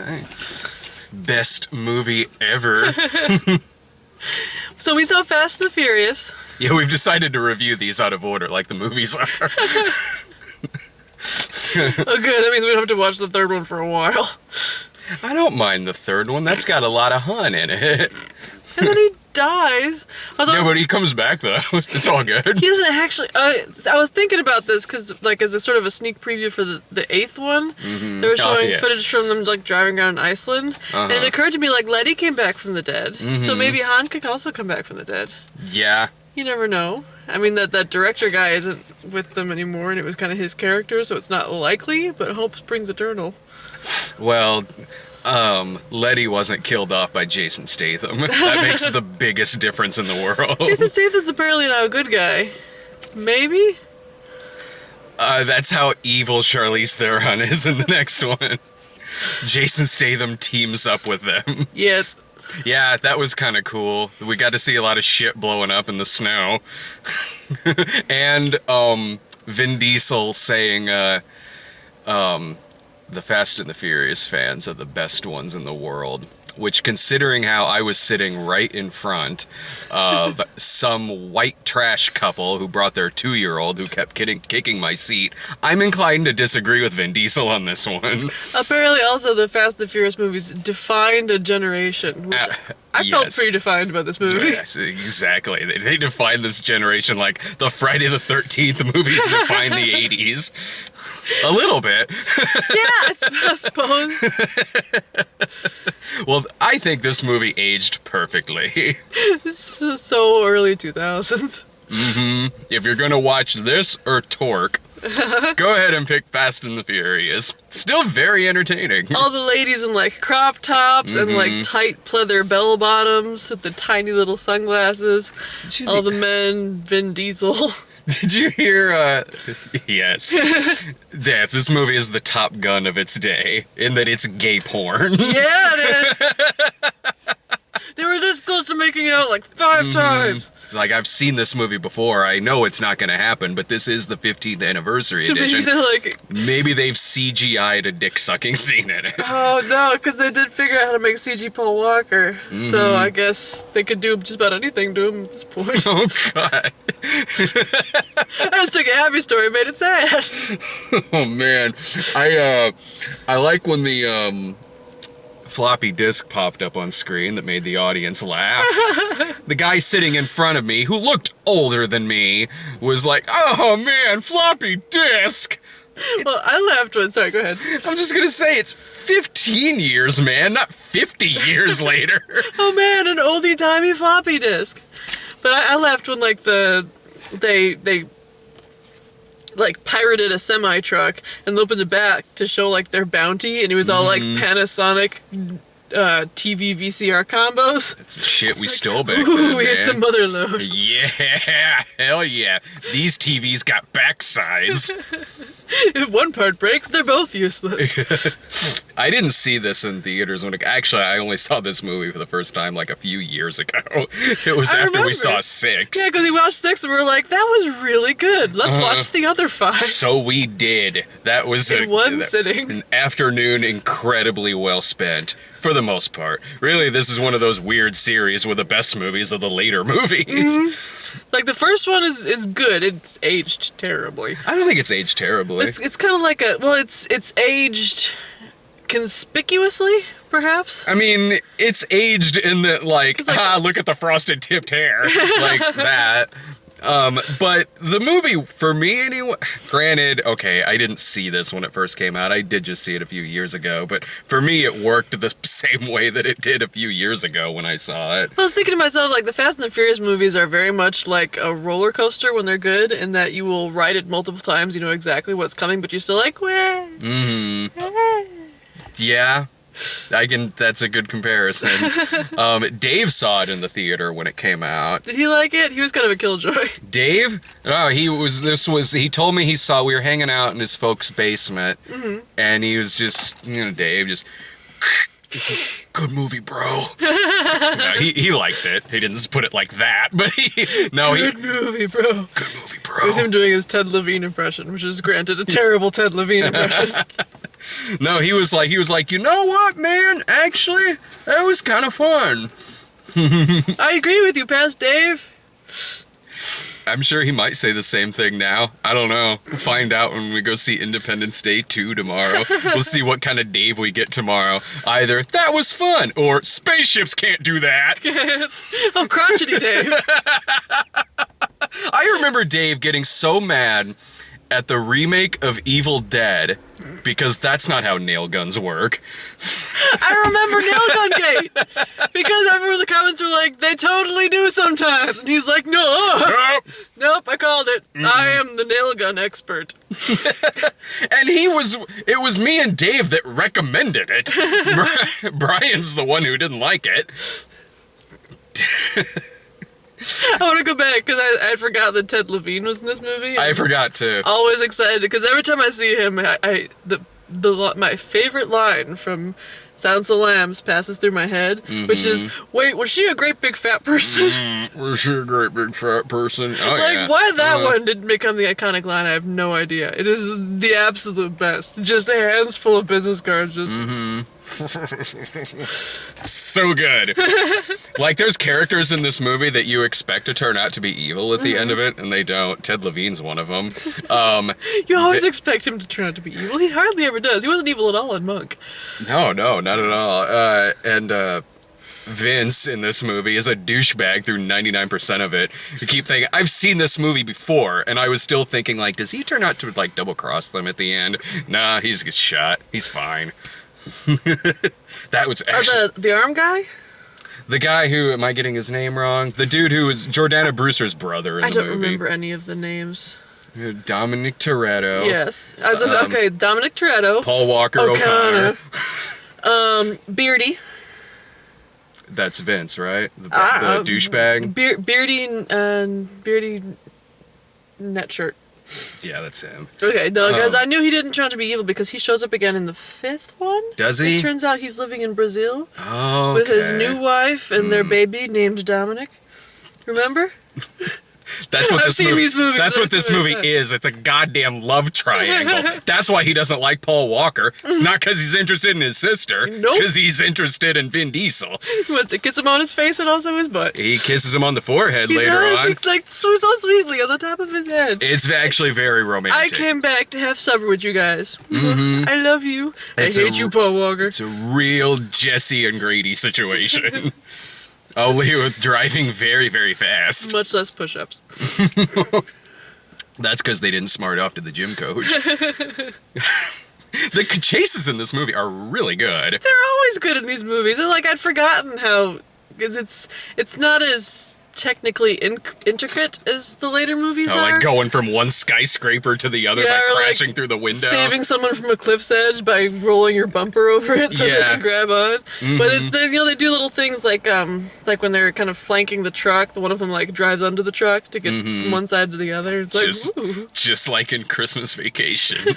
Hey. Best movie ever. So we saw Fast and the Furious. Yeah, we've decided to review these out of order, like the movies are. Oh, good. That means we don't have to watch the third one for a while. I don't mind the third one. That's got a lot of hun in it. And then he dies. Although Yeah, but he comes back, though. It's all good. he doesn't actually. I was thinking about this because, like, as a sort of a sneak preview for the eighth one, they were showing footage from them like driving around Iceland, and it occurred to me like Letty came back from the dead, so maybe Han could also come back from the dead. Yeah. You never know. I mean, that director guy isn't with them anymore, and it was kind of his character, so it's not likely. But hope springs eternal. Well, Letty wasn't killed off by Jason Statham. That makes the biggest difference in the world. Jason Statham's apparently now a good guy. Maybe? That's how evil Charlize Theron is in the next one. Jason Statham teams up with them. Yes. Yeah, that was kind of cool. We got to see a lot of shit blowing up in the snow. And, Vin Diesel saying, the Fast and the Furious fans are the best ones in the world. Which, considering how I was sitting right in front of some white trash couple who brought their 2-year-old who kept kicking my seat, I'm inclined to disagree with Vin Diesel on this one. Apparently, also, the Fast and the Furious movies defined a generation, which I felt pretty defined by this movie. Yes, exactly. They defined this generation like the Friday the 13th movies defined the 80s. A little bit. Yeah, I suppose. Well, I think this movie aged perfectly. So early 2000s. If you're gonna watch this or Torque, go ahead and pick Fast and the Furious. Still very entertaining. All the ladies in like crop tops and like tight pleather bell bottoms with the tiny little sunglasses. All the men, Vin Diesel. Did you hear, yes. This movie is the Top Gun of its day, in that it's gay porn. Yeah, it is. They were this close to making out like 5 times. It's like, I've seen this movie before. I know it's not going to happen, but this is the 15th anniversary So edition. maybe They've CGI'd a dick-sucking scene in it. Oh, no, because they did figure out how to make CG Paul Walker. So I guess they could do just about anything to him at this point. Oh, God. I just took a happy story, made it sad. Oh, man. I like when the, floppy disk popped up on screen that made the audience laugh. The guy sitting in front of me, who looked older than me, was like, oh man, floppy disk! Well, I laughed when, sorry, go ahead. I'm just gonna say, it's 15 years, man, not 50 years later. Oh man, an oldie-timey floppy disk. But I laughed when, like, they like pirated a semi-truck and opened the back to show like their bounty, and it was all like Panasonic TV VCR combos. That's the shit we stole back Ooh, then, we hit the man. mother load. Yeah, hell yeah. These TVs got backsides. If one part breaks, they're both useless. I didn't see this in theaters when actually I only saw this movie for the first time like a few years ago. It was after we saw 6. Yeah, because we watched 6 and we were like, that was really good. Let's watch the other 5. So we did. That was In one sitting. An afternoon incredibly well spent, for the most part. Really, this is one of those weird series with the best movies of the later movies. Like, the first one is good. It's aged terribly. I don't think it's aged terribly. It's kind of like it's aged conspicuously, perhaps? I mean, it's aged in that, like, look at the frosted tipped hair. Like that. But the movie, for me anyway, granted, okay, I didn't see this when it first came out. I did just see it a few years ago. But for me, it worked the same way that it did a few years ago when I saw it. I was thinking to myself, like, the Fast and the Furious movies are very much like a roller coaster when they're good, in that you will ride it multiple times, you know exactly what's coming, but you're still like, wah. Yeah. That's a good comparison. Dave saw it in the theater when it came out. Did he like it? He was kind of a killjoy. Dave? Oh, he told me we were hanging out in his folks' basement, and he was just, Dave just, good movie, bro. No, he liked it. He didn't put it like that, but good movie, bro. Good movie, bro. It was him doing his Ted Levine impression, which is granted a terrible Ted Levine impression. No, he was like, you know what, man? Actually, that was kind of fun. I agree with you, past Dave. I'm sure he might say the same thing now. I don't know. We'll find out when we go see Independence Day 2 tomorrow. We'll see what kind of Dave we get tomorrow. Either, that was fun, or spaceships can't do that. Oh, crotchety Dave. I remember Dave getting so mad at the remake of Evil Dead because that's not how nail guns work. I remember Nail Gun Gate because everyone in the comments were like, they totally do sometimes. And he's like, no. Nope, I called it. I am the nail gun expert. And it was me and Dave that recommended it. Brian's the one who didn't like it. I want to go back because I forgot that Ted Levine was in this movie. I forgot to. Always excited because every time I see him, my favorite line from Silence of the Lambs passes through my head, which is, "Wait, was she a great big fat person?" Was she a great big fat person? Oh, Like, yeah. why that one didn't become the iconic line, I have no idea. It is the absolute best. Just hands full of business cards, just... So good. Like, there's characters in this movie that you expect to turn out to be evil at the end of it, and they don't. Ted Levine's one of them. You always expect him to turn out to be evil. He hardly ever does. He wasn't evil at all in Monk. No, not at all. And Vince in this movie is a douchebag through 99% of it. You keep thinking, I've seen this movie before, and I was still thinking, like, does he turn out to, like, double-cross them at the end? Nah, he gets shot. He's fine. That was actually... the arm guy? The guy who, am I getting his name wrong? The dude who was Jordana Brewster's brother in the movie. I don't remember any of the names. Dominic Toretto. Yes. Okay, Dominic Toretto. Paul Walker O'Connor. Beardy. That's Vince, right? The douchebag? Beardy Netshirt. Yeah, that's him. Okay, no, because I knew he didn't turn out to be evil because he shows up again in the 5th one. Does he? It turns out he's living in Brazil Oh, with his new wife and their baby named Dominic. Remember? That's what I've seen these movies. That's what this movie is. It's a goddamn love triangle. That's why he doesn't like Paul Walker. It's not because he's interested in his sister. Nope. It's because he's interested in Vin Diesel. He wants to kiss him on his face and also his butt. He kisses him on the forehead He later does. on. It's like so sweetly on the top of his head. It's actually very I romantic. came back to have supper with you guys. I love you. It's I hate you, Paul Walker. It's a real Jesse and Grady situation. Only with driving very, very fast. Much less push-ups. That's because they didn't smart off to the gym coach. The chases in this movie are really good. They're always good in these movies. And like I'd forgotten how, because it's not as technically intricate as the later movies are. Like going from one skyscraper to the other by or, like, crashing through the window. Saving someone from a cliff's edge by rolling your bumper over it so they can grab on. But it's they do little things like when they're kind of flanking the truck, the one of them like drives under the truck to get from one side to the other. It's like ooh. Just like in Christmas Vacation.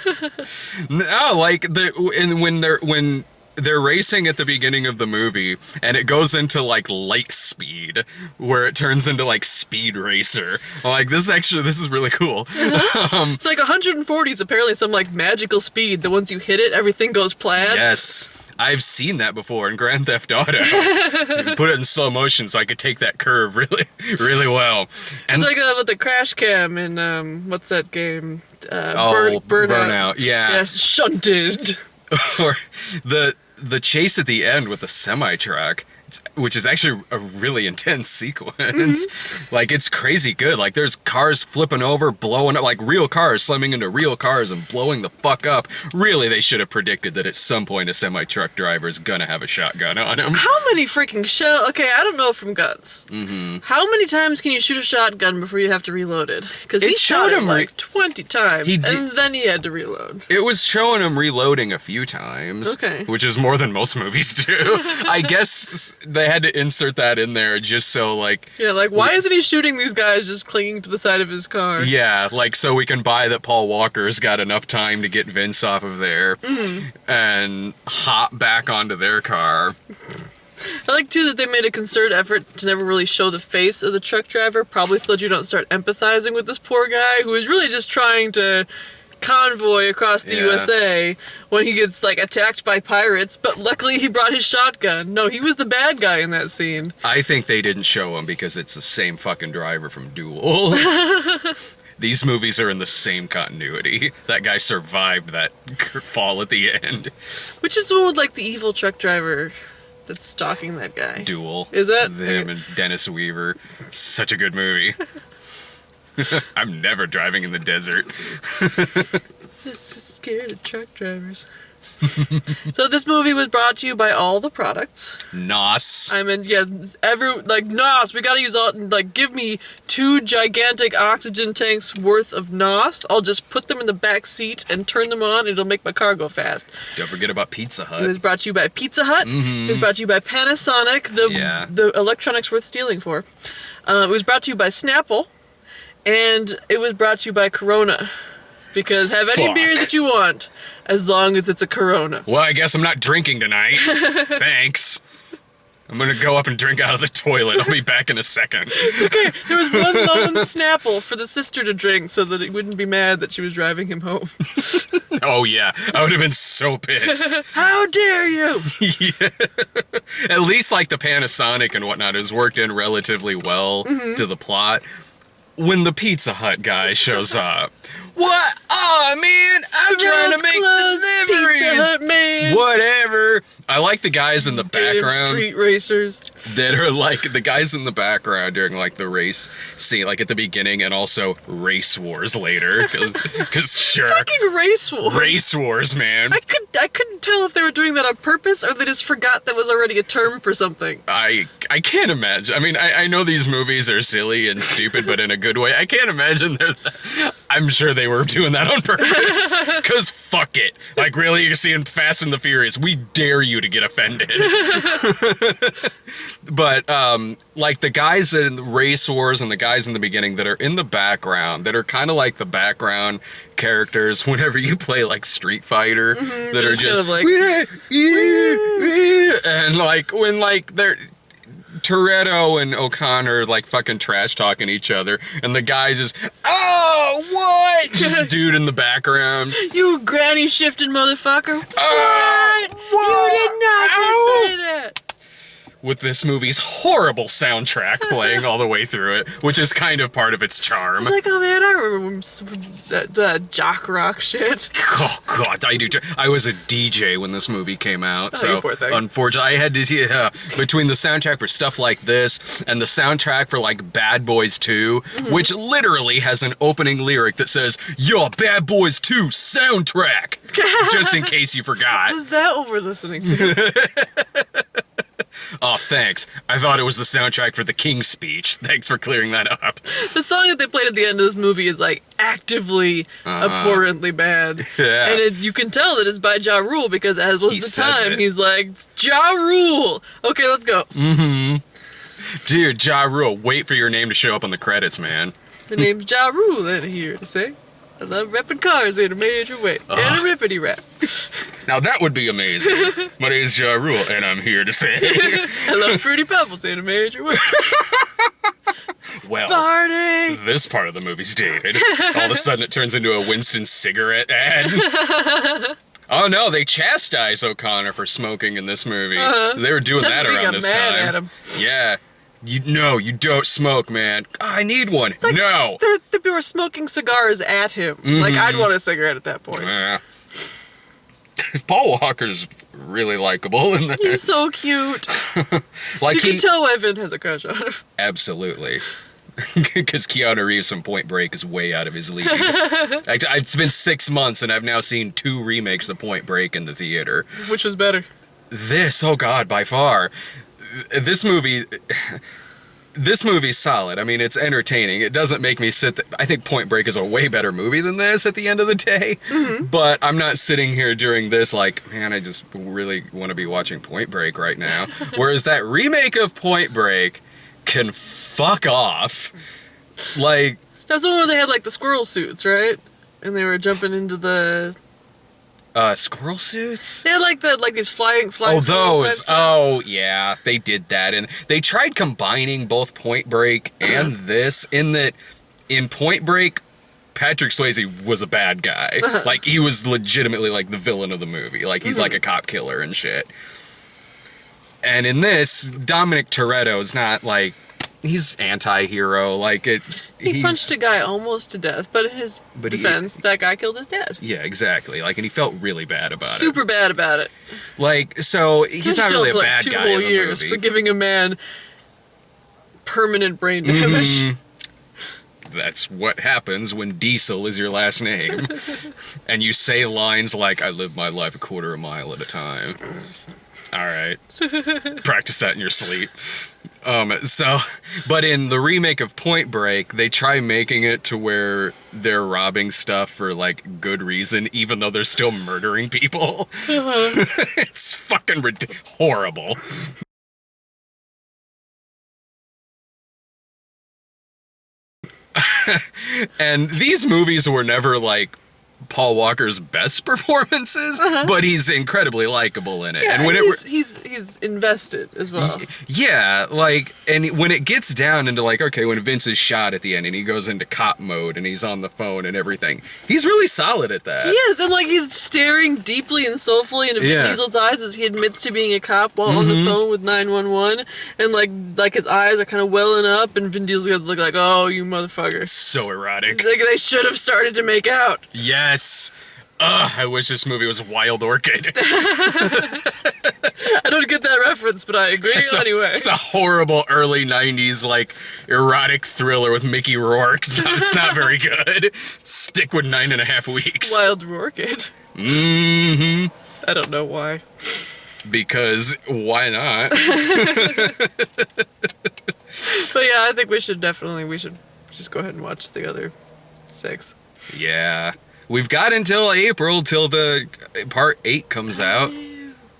No, like when they're racing at the beginning of the movie, and it goes into like light speed, where it turns into like Speed Racer. Like this is really cool. It's like 140 is apparently some like magical speed that once you hit it, everything goes plaid. Yes. I've seen that before in Grand Theft Auto. You put it in slow motion so I could take that curve really, really well. And it's like with the crash cam in what's that game? Burnout. Yeah. Yes, shunted. Or the chase at the end with the semi-truck, which is actually a really intense sequence. Like, it's crazy good. Like, there's cars flipping over, blowing up, like real cars slamming into real cars and blowing the fuck up. Really, they should have predicted that at some point a semi-truck driver is gonna have a shotgun on him. How many freaking shell? Okay, I don't know from Guts. How many times can you shoot a shotgun before you have to reload it? Because he shot him like 20 times, and then he had to reload. It was showing him reloading a few times. Okay. Which is more than most movies do. I guess they had to insert that in there just so, like... Yeah, like, why isn't he shooting these guys just clinging to the side of his car? Yeah, like, so we can buy that Paul Walker's got enough time to get Vince off of there and hop back onto their car. I like, too, that they made a concerted effort to never really show the face of the truck driver, probably so that you don't start empathizing with this poor guy who is really just trying to convoy across the Yeah. USA when he gets like attacked by pirates, but luckily he brought his shotgun. No, he was the bad guy in that scene. I think they didn't show him because it's the same fucking driver from Duel. These movies are in the same continuity. That guy survived that fall at the end. Which is the one with like the evil truck driver that's stalking that guy. Duel. Is that- him and Dennis Weaver? Such a good movie. I'm never driving in the desert. Just scared of truck drivers. So this movie was brought to you by all the products. Nos. I mean, yeah, NOS, we gotta use all, like, give me 2 gigantic oxygen tanks worth of NOS. I'll just put them in the back seat and turn them on, and it'll make my car go fast. Don't forget about Pizza It Hut. was brought to you by Pizza Hut. It was brought to you by Panasonic, Yeah. the electronics worth stealing for. It was brought to you by Snapple, and it was brought to you by Corona. Because have any Fuck. beer that you want, as long as it's a Corona. Well, I guess I'm not drinking tonight. Thanks. I'm gonna go up and drink out of the toilet. I'll be back in a second. Okay, there was one lone Snapple for the sister to drink so that it wouldn't be mad that she was driving him home. Oh yeah, I would have been so pissed. How dare you! At least like the Panasonic and whatnot has worked in relatively well to the plot. When the Pizza Hut guy shows up, what? Oh man, I'm trying to make deliveries. Pizza Hut man. Whatever. I like the guys in the Damn background street racers. that are like the guys in the background during like the race scene, like at the beginning, and also race wars later. Because sure, Fucking race wars. race wars, man. I couldn't tell if they were doing that on purpose or they just forgot that was already a term for something. I can't imagine. I mean, I know these movies are silly and stupid, but in a good way. I can't imagine that. I'm sure they were doing that on purpose. Because fuck it. Like, really, you're seeing Fast and the Furious. We dare you to get offended. But, like, the guys in Race Wars and the guys in the beginning that are in the background, that are kind of like the background characters whenever you play, like, Street Fighter, that are just just, kind of like- and, like, when, like, they're... Toretto and O'Connor like fucking trash talking each other, and the guy just, oh, what? Just dude in the background. You granny shifting motherfucker. Oh, You did not Ow. just say that. With this movie's horrible soundtrack playing all the way through it, which is kind of part of its charm. It's like, oh man, I remember when that jock rock shit. Oh god, I do too. I was a DJ when this movie came out, Oh, so you poor thing. unfortunately I had to between the soundtrack for stuff like this and the soundtrack for like Bad Boys 2, which literally has an opening lyric that says, "Yo, Bad Boys 2 soundtrack," just in case you forgot. What's that over listening to? Oh, thanks. I thought it was the soundtrack for the King's Speech. Thanks for clearing that up. The song that they played at the end of this movie is like actively abhorrently bad. Yeah. And you can tell that it's by Ja Rule because as was He the says time, it. he's like, "It's Ja Rule. Okay, let's go. Dude, Ja Rule, wait for your name to show up on the credits, man. The name's Ja Rule, and here to say, I love repping cars in a major way. And a rippity rap. Now that would be amazing. My name is Ja Rule, and I'm here to say, I love fruity pebbles in a major way. well, Party! this part of the movie's dated. All of a sudden it turns into a Winston cigarette ad. Oh no, they chastise O'Connor for smoking in this movie. They were doing that Technically around got this mad time. at him. Yeah. You don't smoke, man. I need one. Like, No. They were smoking cigars at him. Like, I'd want a cigarette at that point. Yeah. Paul Walker's really likable in this. He's so cute. like You can tell why Vin has a crush on him. Absolutely. Because Keanu Reeves from Point Break is way out of his league. It's been 6 months and I've now seen 2 remakes of Point Break in the theater. Which was better? This, oh god, by far. This movie's solid. I mean, it's entertaining. It doesn't make me I think Point Break is a way better movie than this at the end of the day. But I'm not sitting here during this like, man, I just really want to be watching Point Break right now. Whereas that remake of Point Break can fuck off. Like, That's the one where they had like the squirrel suits, right? And they were jumping into the. squirrel suits? They had like these flying. Oh, squirrel type those. suits. Oh, yeah, they did that. And they tried combining both Point Break and this, in that in Point Break, Patrick Swayze was a bad guy. Like, he was legitimately, like, the villain of the movie. Like, he's, like, a cop killer and shit. And in this, Dominic Toretto is not, like, he's anti-hero. Like, he punched a guy almost to death, but in his defense, that guy killed his dad. Yeah, exactly. Like, and he felt really bad about it. Super bad about it. Like, so, he's not really a bad guy in the movie. 2 whole years for giving a man permanent brain damage. That's what happens when Diesel is your last name. And you say lines like, I live my life a quarter of a mile at a time. All right. Practice that in your sleep. But in the remake of Point Break, they try making it to where they're robbing stuff for, like, good reason, even though they're still murdering people. It's fucking horrible. And these movies were never, like, Paul Walker's best performances, but he's incredibly likable in it. Yeah, and when he's invested as well. Yeah, like, and when it gets down into, like, okay, when Vince is shot at the end and he goes into cop mode and he's on the phone and everything, he's really solid at that. He is, and, like, he's staring deeply and soulfully into Vin Diesel's eyes as he admits to being a cop while on the phone with 911, and, like his eyes are kind of welling up, and Vin Diesel goes like, oh, you motherfucker. So erotic. Like, they should have started to make out. Yes. Ugh, I wish this movie was Wild Orchid. I don't get that reference, but I agree anyway. It's a horrible early 90s, like, erotic thriller with Mickey Rourke. It's not very good. Stick with 9.5 Weeks. Wild Orchid. Mm-hmm. I don't know why. Because why not? But yeah, I think we should just go ahead and watch the other 6. Yeah. We've got until April till the part 8 comes out.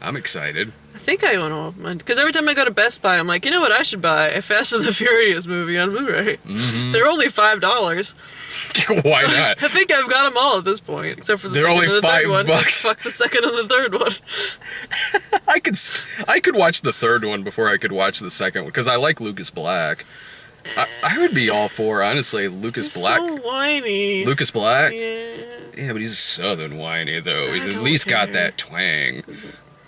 I'm excited. I think I own all of mine. Because every time I go to Best Buy, I'm like, you know what I should buy? A Fast and the Furious movie on Blu-ray. They're only $5. Why not? I think I've got them all at this point. Except for the They're second only and the third one. $5. Fuck the second and the third one. I could watch the third one before I could watch the second one. Because I like Lucas Black. I would be all for, honestly, Lucas Black. So whiny. Lucas Black? Yeah, but he's a southern whiny, though. He's at don't least got care. that twang.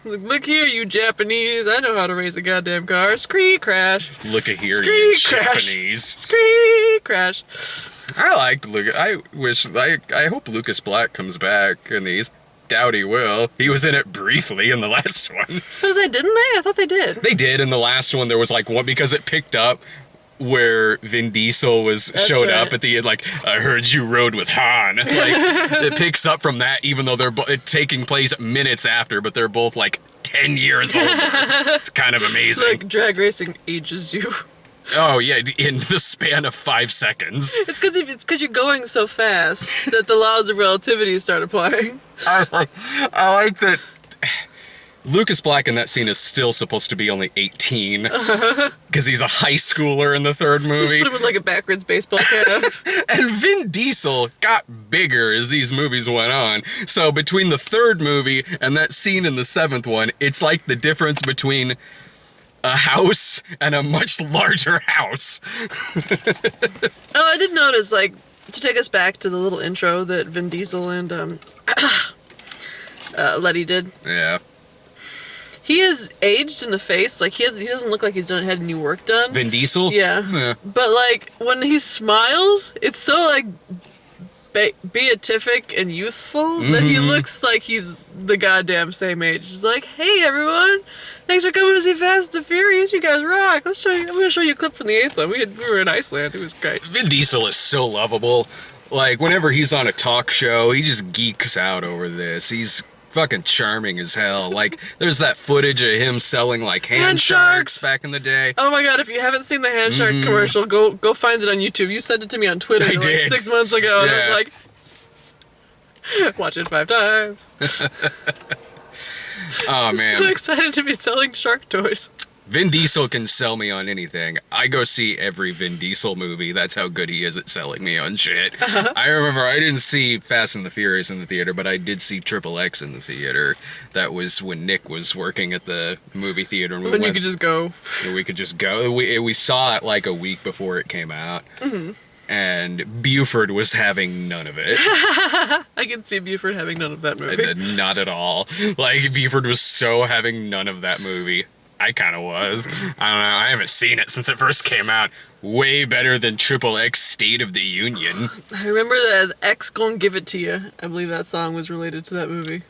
Look here, you Japanese. I know how to raise a goddamn car. Scree crash. Look at here, Scree you crash. Japanese. Scree crash. I liked Lucas. I hope Lucas Black comes back in these. Doubt he will. He was in it briefly in the last one. Was that, didn't they? I thought they did. They did in the last one. There was like one because it picked up where Vin Diesel showed up at the end, like, I heard you rode with Han. Like, it picks up from that, even though they're taking place minutes after, but they're both like 10 years older. It's kind of amazing. Like, drag racing ages you. Oh yeah, in the span of 5 seconds. It's because you're going so fast that the laws of relativity start applying. I like that. Lucas Black in that scene is still supposed to be only 18 because he's a high schooler in the third movie. Just put him in like a backwards baseball cap. And Vin Diesel got bigger as these movies went on. So between the third movie and that scene in the 7th one, it's like the difference between a house and a much larger house. Oh, I did notice, like, to take us back to the little intro that Vin Diesel and Letty did. Yeah. He is aged in the face. Like, he doesn't look like he's had any work done. Vin Diesel? Yeah. But, like, when he smiles, it's so, like, beatific and youthful that he looks like he's the goddamn same age. He's like, hey, everyone. Thanks for coming to see Fast and Furious. You guys rock. I'm going to show you a clip from the 8th one. We were in Iceland. It was great. Vin Diesel is so lovable. Like, whenever he's on a talk show, he just geeks out over this. He's fucking charming as hell. Like, there's that footage of him selling, like, hand sharks back in the day. Oh my god, if you haven't seen the hand shark commercial, go find it on YouTube. You sent it to me on Twitter like 6 months ago, and I was like, watch it 5 times. Oh, man. I'm so excited to be selling shark toys. Vin Diesel can sell me on anything. I go see every Vin Diesel movie. That's how good he is at selling me on shit. I remember I didn't see Fast and the Furious in the theater, but I did see Triple X in the theater. That was when Nick was working at the movie theater. And you could just go. We could just go. We saw it like a week before it came out. and Buford was having none of it. I can see Buford having none of that movie. Not at all. Like, Buford was so having none of that movie. I kind of was. I don't know. I haven't seen it since it first came out. Way better than Triple X State of the Union. I remember that X Gon' Give It To You. I believe that song was related to that movie.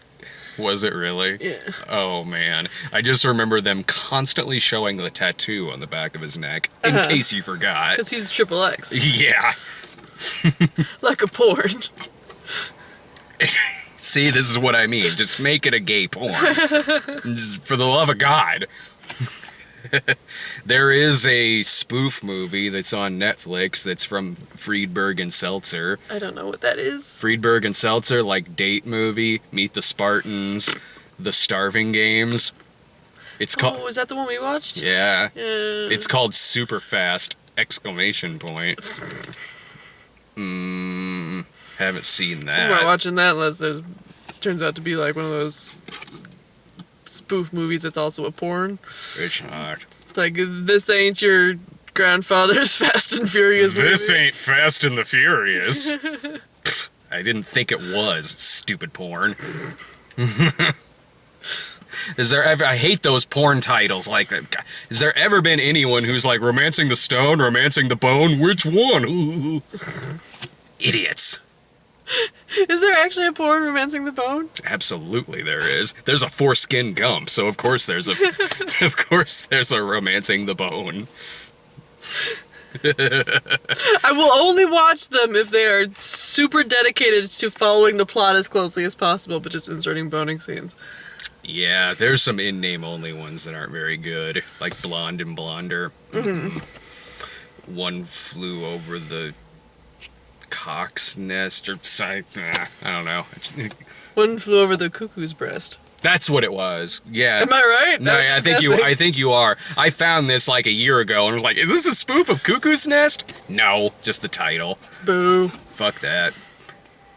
Was it really? Yeah. Oh, man. I just remember them constantly showing the tattoo on the back of his neck, in case you forgot. Because he's Triple X. Yeah. Like a porn. See, this is what I mean. Just make it a gay porn. Just for the love of God. There is a spoof movie that's on Netflix that's from Friedberg and Seltzer. I don't know what that is. Friedberg and Seltzer, like date movie, Meet the Spartans, The Starving Games. It's called... Oh, is that the one we watched? Yeah. Yeah. It's called Super Fast! Exclamation point. Haven't seen I'm that. not watching that unless there's turns out to be like one of those spoof movies that's also a porn. It's not. Like, this ain't your grandfather's Fast and Furious movie. This ain't Fast and the Furious. Pfft, I didn't think it was stupid porn. Is there ever? I hate those porn titles. Like, has there ever been anyone who's like romancing the stone, romancing the bone? Which one? Ooh. Idiots. Is there actually a porn romancing the bone? Absolutely, there is. There's a foreskin gump, so of course there's a, of course there's a romancing the bone. I will only watch them if they are super dedicated to following the plot as closely as possible, but just inserting boning scenes. Yeah, there's some in-name only ones that aren't very good, like Blonde and Blonder. Mm-hmm. One Flew Over the Cock's Nest, or I don't know. One Flew Over the Cuckoo's Breast. That's what it was. Yeah. Am I right? No, I think you. I think you are. I found this like a year ago and was like, "Is this a spoof of Cuckoo's Nest?" No, just the title. Boo. Fuck that.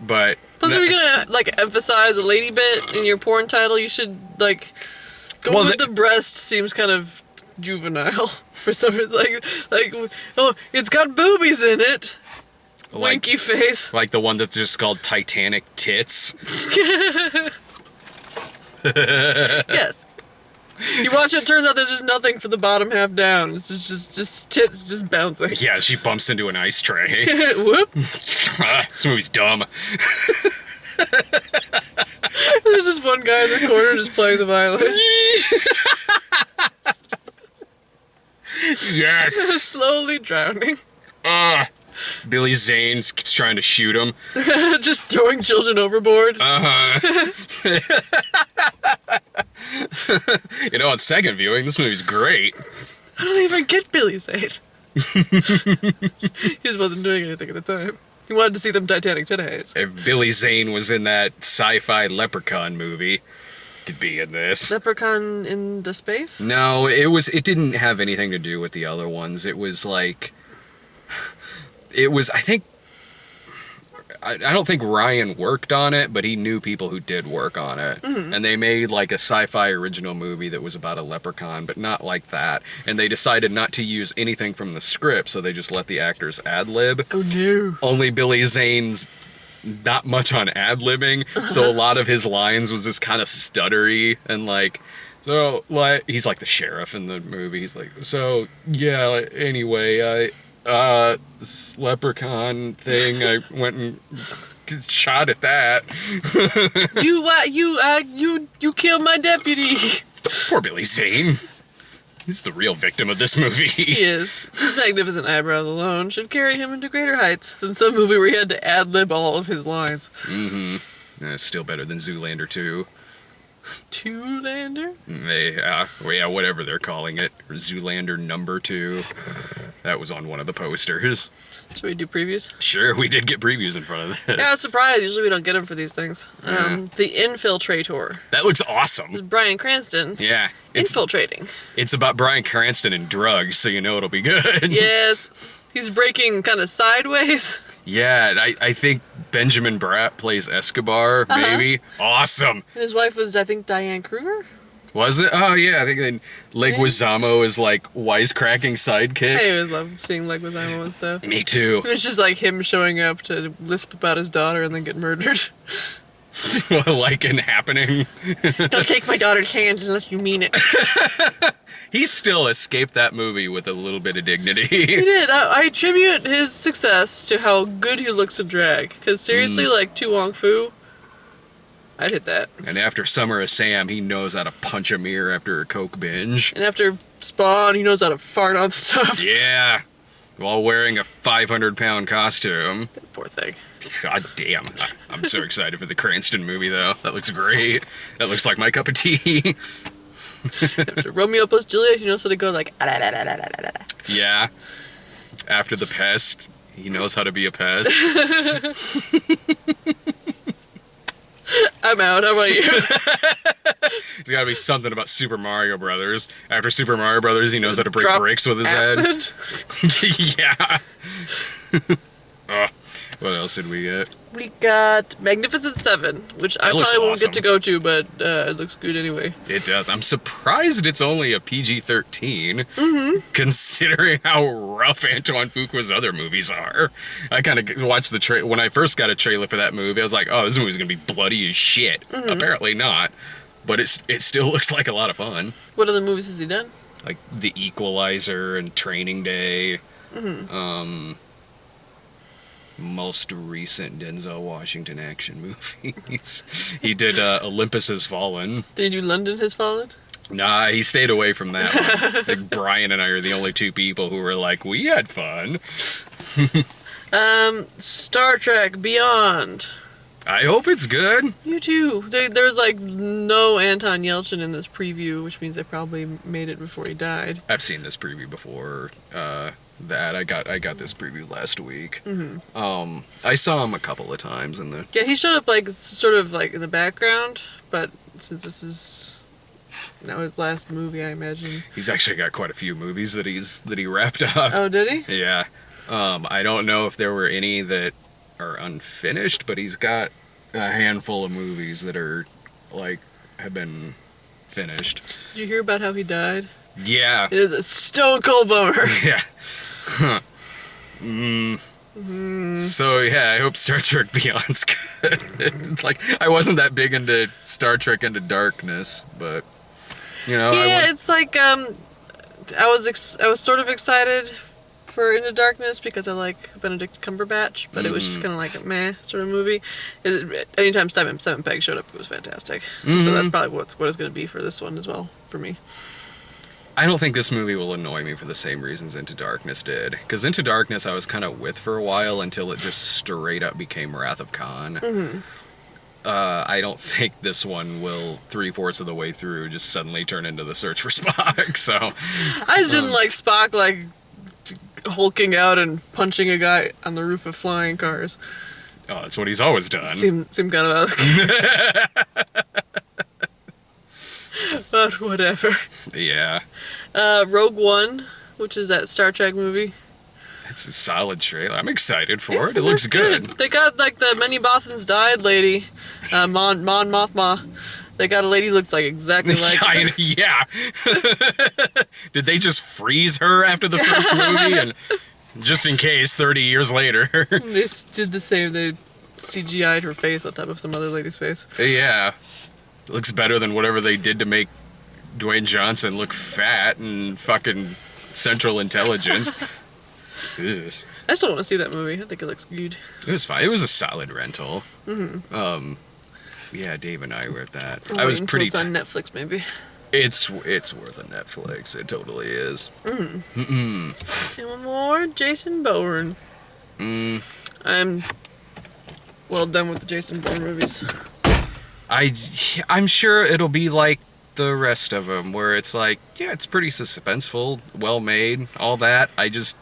But plus, if you're gonna like emphasize a lady bit in your porn title, you should like go with the breast. Seems kind of juvenile for some reason. Like oh, it's got boobies in it. Like, winky face. Like the one that's just called Titanic Tits. Yes. You watch it, turns out there's just nothing for the bottom half down. It's just tits just bouncing. Yeah, she bumps into an ice tray. Whoop. This movie's dumb. There's just one guy in the corner just playing the violin. Yes. Slowly drowning. Billy Zane keeps trying to shoot him. Just throwing children overboard. You know, on second viewing, this movie's great. I don't even get Billy Zane. He just wasn't doing anything at the time. He wanted to see them Titanic titties. If Billy Zane was in that sci-fi Leprechaun movie, could be in this. Leprechaun into space? No, it didn't have anything to do with the other ones. It was like, I don't think Ryan worked on it, but he knew people who did work on it. Mm-hmm. And they made like a sci-fi original movie that was about a leprechaun, but not like that. And they decided not to use anything from the script, so they just let the actors ad-lib. Oh no. Only Billy Zane's not much on ad-libbing, so a lot of his lines was just kind of stuttery and like, so like, he's like the sheriff in the movie. He's like, so yeah, anyway, this leprechaun thing, I went and shot at that. You killed my deputy. Poor Billy Zane. He's the real victim of this movie. He is. His magnificent eyebrows alone should carry him into greater heights than some movie where he had to ad-lib all of his lines. Mm-hmm. Still better than Zoolander 2. Two-lander? Yeah, whatever they're calling it. Or Zoolander number 2. That was on one of the posters. Should we do previews? Sure, we did get previews in front of that. Yeah, I was surprised. Usually we don't get them for these things. The Infiltrator. That looks awesome. It's Bryan Cranston. Yeah. Infiltrating. It's about Bryan Cranston and drugs, so you know it'll be good. Yes. He's breaking kind of sideways. Yeah, I think Benjamin Bratt plays Escobar, maybe. Awesome. And his wife was, I think, Diane Kruger? Was it? Oh yeah, I think then Leguizamo is like wisecracking sidekick. I always love seeing Leguizamo and stuff. Me too. It was just like him showing up to lisp about his daughter and then get murdered. Like in Happening. Don't take my daughter's hands unless you mean it. He still escaped that movie with a little bit of He dignity. did. I attribute his success to how good he looks in drag. Because seriously, like Tu Wong Fu, I'd hit that. And after Summer of Sam, he knows how to punch a mirror after a Coke binge. And after Spawn, he knows how to fart on stuff. Yeah. While wearing a 500-pound costume. Poor thing. God damn. I'm so excited for the Cranston movie, though. That looks great. That looks like my cup of tea. After Romeo plus Juliet, he knows how to go like. Yeah. After the pest, he knows how to be a pest. I'm out. How about you? There's got to be something about Super Mario Brothers. After Super Mario Brothers, he knows how to break Drop bricks with his acid. head. Yeah. What else did we get? We got Magnificent Seven, which I That looks probably won't awesome. get to go to, but it looks good anyway. It does. I'm surprised it's only a PG-13, considering how rough Antoine Fuqua's other movies are. I kind of watched the when I first got a trailer for that movie, I was like, oh, this movie's going to be bloody as shit. Apparently not. But it still looks like a lot of fun. What other movies has he done? Like The Equalizer and Training Day. Most recent Denzel Washington action movies. He did Olympus Has Fallen. Did he do London Has Fallen? Nah, he stayed away from that one. Like Brian and I are the only two people who were like, we had fun. Star Trek Beyond. I hope it's good. You too. There's like no Anton Yelchin in this preview, which means they probably made it before he died. I've seen this preview before. I got this preview last week. I saw him a couple of times in the. Yeah, he showed up like sort of like in the background, but since this is now his last movie, I imagine. He's actually got quite a few movies that he wrapped up. Oh, did he? Yeah. I don't know if there were any that are unfinished, but he's got a handful of movies that are like have been finished. Did you hear about how he died? Yeah. It is a stone cold bummer. Yeah. Huh. So yeah, I hope Star Trek Beyond's good. Like I wasn't that big into Star Trek Into Darkness, but you know, Yeah, it's like I was sort of excited for Into Darkness because I like Benedict Cumberbatch, but it was just kind of like a meh sort of movie. Anytime Simon Pegg showed up, it was fantastic. So that's probably what it's going to be for this one as well for me. I don't think this movie will annoy me for the same reasons Into Darkness did. Because Into Darkness I was kind of with for a while until it just straight up became Wrath of Khan. I don't think this one will 3/4 of the way through just suddenly turn into The Search for Spock. So I just didn't like Spock like hulking out and punching a guy on the roof of flying cars. oh, that's what he's always done. Seemed kind of but whatever. Yeah, Rogue One, which is that Star Trek movie. it's a solid trailer. I'm excited for it. It looks good. They got like the Many Bothans Died lady, Mon Mothma. They got a lady who looks like exactly like her. Yeah. Did they just freeze her after the first movie? And just in case, 30 years later. They did the same. They CGI'd her face on top of some other lady's face. Yeah. It looks better than whatever they did to make Dwayne Johnson look fat and fucking Central Intelligence. Ugh. I still want to see that movie. I think it looks good. It was fine. It was a solid rental. Yeah, Dave and I were at that. I was pretty. It's on Netflix, maybe. It's worth a Netflix. It totally is. And one more, Jason Bourne. I'm well done with the Jason Bourne movies. I'm sure it'll be like the rest of them, where it's like, yeah, it's pretty suspenseful, well made, all that. I just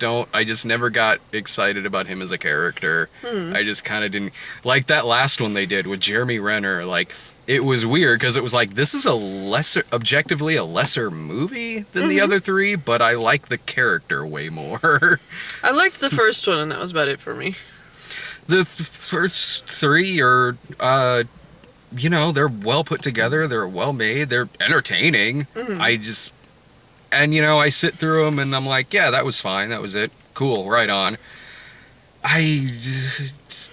never got excited about him as a character. I just kind of didn't like that last one they did with Jeremy Renner. Like, it was weird because it was like, this is objectively a lesser movie than the other three, but I like the character way more. I liked the first one, and that was about it for me. The first three are you know, they're well put together, they're well made, they're entertaining. And you know, I sit through them and I'm like, yeah, that was fine, that was it, cool, right on.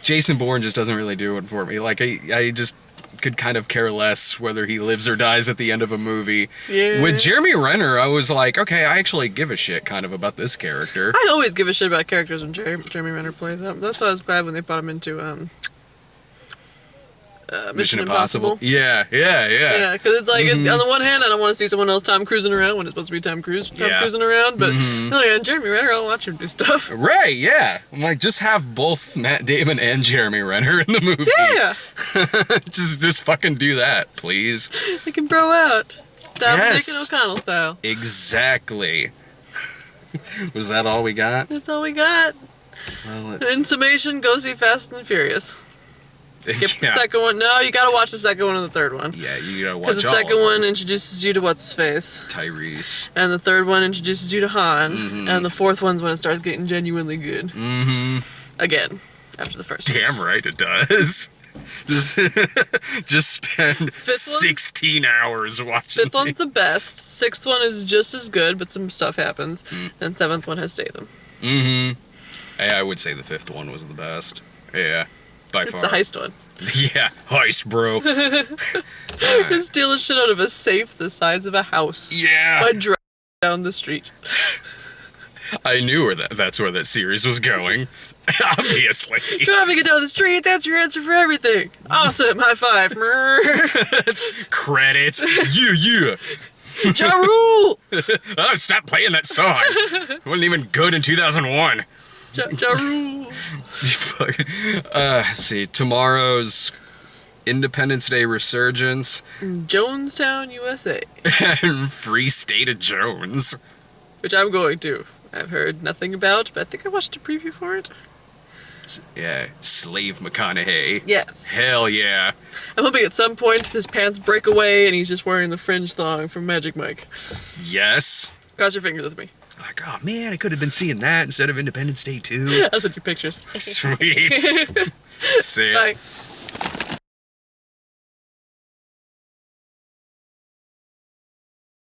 Jason Bourne just doesn't really do it for me. Like, I just could kind of care less whether he lives or dies at the end of a movie. Yeah. With Jeremy Renner, I was like, okay, I actually give a shit kind of about this character. I always give a shit about characters when Jeremy Renner plays them. That's why I was glad when they brought him into Mission Impossible. Yeah. Yeah, because it's like, on the one hand, I don't want to see someone else Tom cruising around when it's supposed to be Tom cruising around, but on the other hand, Jeremy Renner, I'll watch him do stuff. Right, yeah. I'm like, just have both Matt Damon and Jeremy Renner in the movie. Yeah. just fucking do that, please. They can bro out. Dominic Yes. and O'Connell style. Exactly. Was that all we got? That's all we got. Well, In summation, go see Fast and the Furious. Skip the yeah. second one. No, you gotta watch the second one and the third one. Yeah, you gotta watch Because the all second of one them. introduces you to what's-his-face. Tyrese. And the third one introduces you to Han. And the fourth one's when it starts getting genuinely good. Again, after the first. Damn right it does. Just spend Fifth one's- 16 hours watching. Fifth one's the best. Sixth one is just as good, but some stuff happens. And seventh one has Statham. I would say the fifth one was the best. Yeah, by It's far. the heist one. Yeah, heist, bro. You steal the shit out of a safe the size of a house. Yeah. By driving down the street. I knew that's where that series was going. Obviously. Driving it down the street, that's your answer for everything. Awesome, high five. Credits. Yeah. Ja Rule! Oh, stop playing that song. It wasn't even good in 2001. Ja Rule. Let's see, tomorrow's Independence Day Resurgence Jonestown, USA. and Free State of Jones. Which I'm going to. I've heard nothing about, but I think I watched a preview for it. Yeah, Slave McConaughey. Yes. Hell yeah. I'm hoping at some point his pants break away and he's just wearing the fringe thong from Magic Mike. Yes. Cross your fingers with me. Like, oh man, I could have been seeing that instead of Independence Day 2. I'll send you pictures. Sweet. Sick. Bye.